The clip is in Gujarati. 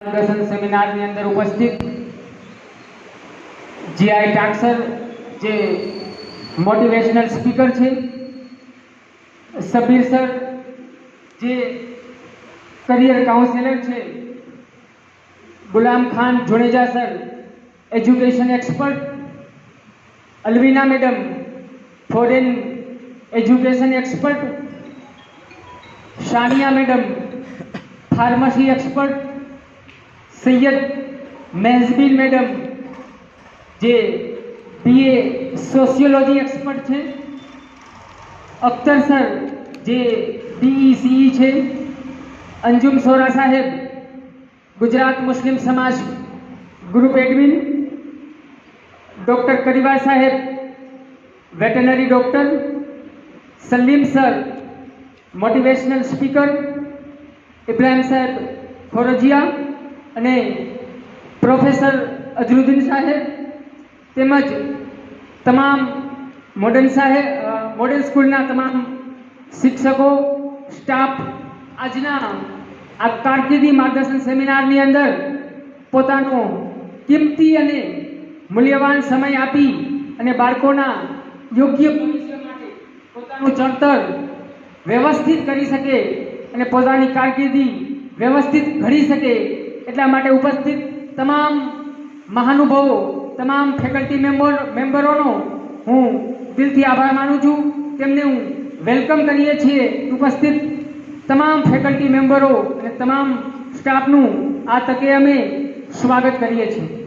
માર્ગદર્શન સેમિનારની અંદર ઉપસ્થિત જીઆઈ ટાકસર જે મોટિવેશનલ સ્પીકર છે, સબીર સર જે કરિયર કાઉન્સિલર છે, Ghulam Khan Juneja sir education expert, Alvina madam foreign education expert, Shaniya madam pharmacy expert, Sayyed Mehzabeen madam જે બીએ સોશિયોલોજી એક્સપર્ટ છે, અખ્તર સર જે બીઈસીઈ છે, અંજુમ સોરા સાહેબ ગુજરાત મુસ્લિમ સમાજ ગ્રુપ એડમિન, ડૉક્ટર કરીવા સાહેબ veterinary doctor, Salim sir motivational speaker, Ibrahim સાહેબ ફોરજિયા અને પ્રોફેસર અઝરુદ્દીન સાહેબ તેમજ તમામ મોડર્ન સ્કૂલના તમામ શિક્ષકો, સ્ટાફ આજના આ કારકિર્દી માર્ગદર્શન સેમિનારની અંદર પોતાનો કિંમતી અને મૂલ્યવાન સમય આપી અને બાળકોના યોગ્ય ભવિષ્ય માટે પોતાનું ચણતર વ્યવસ્થિત કરી શકે અને પોતાની કારકિર્દી વ્યવસ્થિત ઘડી શકે એટલા માટે ઉપસ્થિત તમામ મહાનુભાવો, તમામ ફેકલ્ટી મેમ્બરોનો હું દિલથી આભાર માનું છું. તેમને હું વેલકમ કરીએ છીએ. ઉપસ્થિત તમામ ફેકલ્ટી મેમ્બરો અને તમામ સ્ટાફનું આ તકે અમે સ્વાગત કરીએ છીએ.